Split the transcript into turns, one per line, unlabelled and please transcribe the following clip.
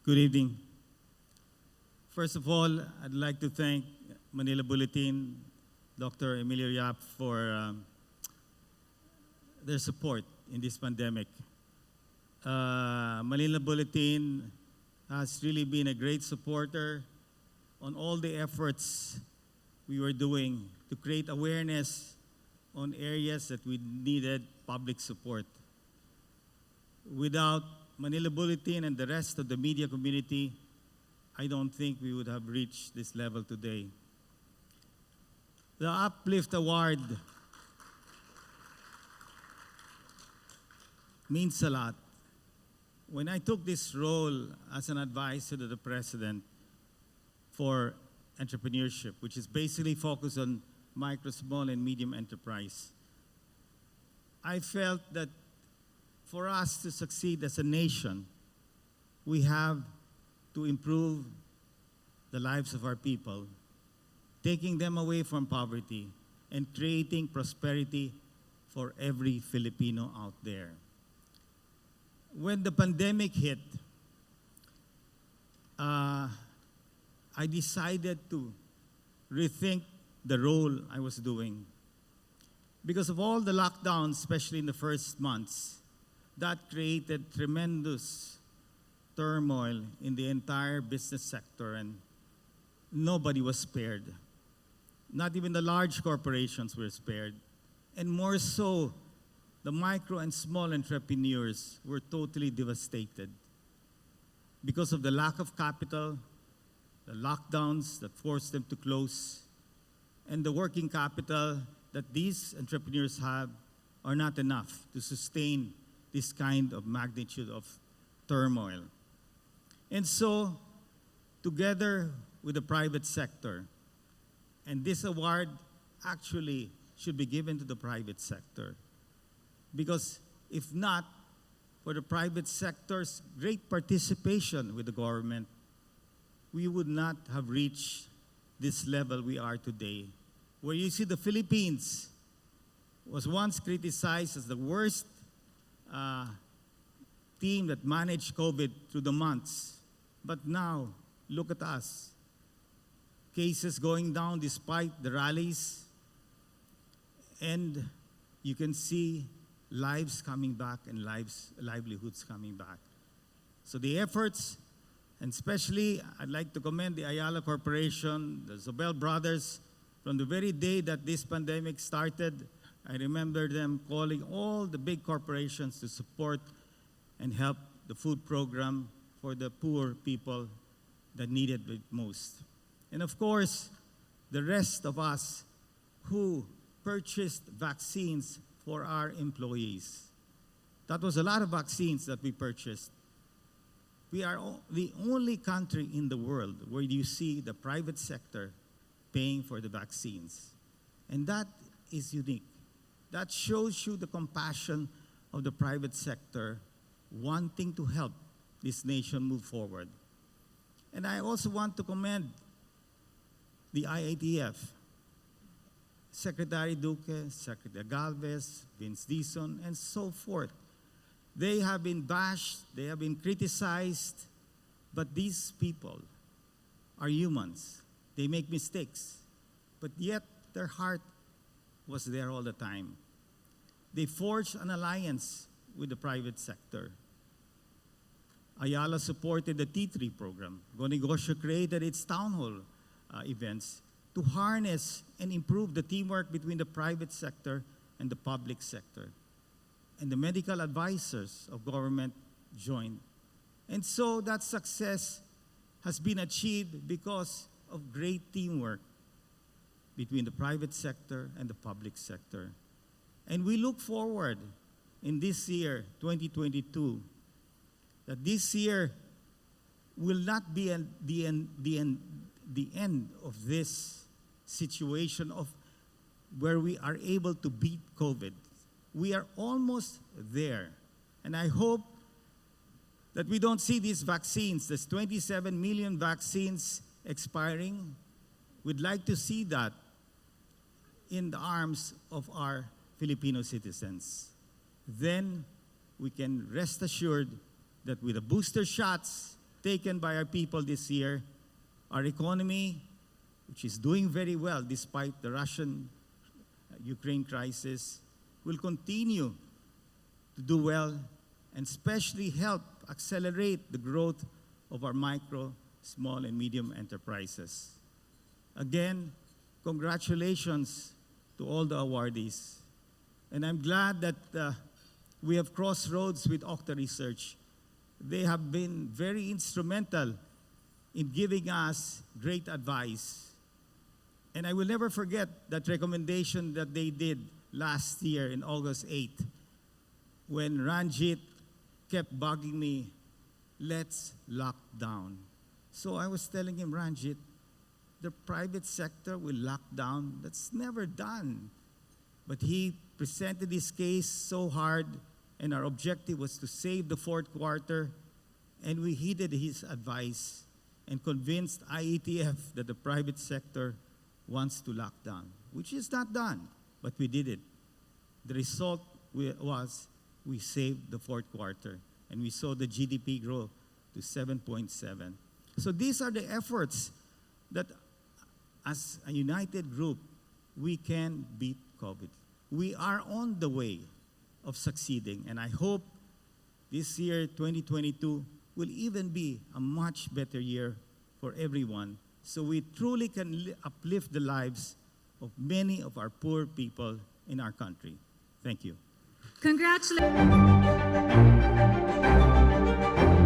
Good evening. First of all, I'd like to thank Manila Bulletin, Dr. Emilio Yap, for their support in this pandemic. Manila Bulletin has really been a great supporter on all the efforts we were doing to create awareness on areas that we needed public support. Without Manila Bulletin and the rest of the media community, I don't think we would have reached this level today. The Uplift Award means a lot. When I took this role as an advisor to the President for Entrepreneurship, which is basically focused on micro, small, and medium enterprise, I felt that for us to succeed as a nation, we have to improve the lives of our people, taking them away from poverty and creating prosperity for every Filipino out there. When the pandemic hit, I decided to rethink the role I was doing. Because of all the lockdowns, especially in the first months, that created tremendous turmoil in the entire business sector, and nobody was spared. Not even the large corporations were spared. And more so, the micro and small entrepreneurs were totally devastated because of the lack of capital, the lockdowns that forced them to close, and the working capital that these entrepreneurs have are not enough to sustain this kind of magnitude of turmoil. And so, together with the private sector, and this award actually should be given to the private sector, because if not for the private sector's great participation with the government, we would not have reached this level we are today, where you see the Philippines was once criticized as the worst team that managed COVID through the months. But now, look at us. Cases going down despite the rallies, and you can see lives coming back and livelihoods coming back. So the efforts, and especially I'd like to commend the Ayala Corporation, the Zoebel Brothers. From the very day that this pandemic started, I remember them calling all the big corporations to support and help the food program for the poor people that needed it most. And of course, the rest of us who purchased vaccines for our employees. That was a lot of vaccines that we purchased. We are the only country in the world where you see the private sector paying for the vaccines. And that is unique. That shows you the compassion of the private sector wanting to help this nation move forward. And I also want to commend the IDADF, Secretary Duque, Secretary Galvez, Vince Dizon, and so forth. They have been bashed, they have been criticized, but these people are humans. They make mistakes, but yet their heart was there all the time. They forged an alliance with the private sector. Ayala supported the T3 program. GoNegosyo created its town hall events to harness and improve the teamwork between the private sector and the public sector. And the medical advisors of government joined. And so that success has been achieved because of great teamwork between the private sector and the public sector. And we look forward in this year, 2022, that this year will not be the end of this situation of where we are able to beat COVID. We are almost there. And I hope that we don't see these vaccines, there's 27 million vaccines expiring. We'd like to see that in the arms of our Filipino citizens. Then we can rest assured that with the booster shots taken by our people this year, our economy, which is doing very well despite the Russian-Ukraine crisis, will continue to do well and especially help accelerate the growth of our micro, small, and medium enterprises. Again, congratulations to all the awardees. And I'm glad that we have crossed roads with Okta Research. They have been very instrumental in giving us great advice. And I will never forget that recommendation that they did last year in August 8th, when Ranjit kept bugging me, let's lock down. So I was telling him, Ranjit, the private sector will lock down. That's never done. But he presented his case so hard, and our objective was to save the fourth quarter, and we heeded his advice and convinced IETF that the private sector wants to lock down, which is not done, but we did it. The result was we saved the fourth quarter, and we saw the GDP grow to 7.7. So these are the efforts that, as a united group, we can beat COVID. We are on the way of succeeding, and I hope this year, 2022, will even be a much better year for everyone, so we truly can uplift the lives of many of our poor people in our country. Thank you.
Congratulations.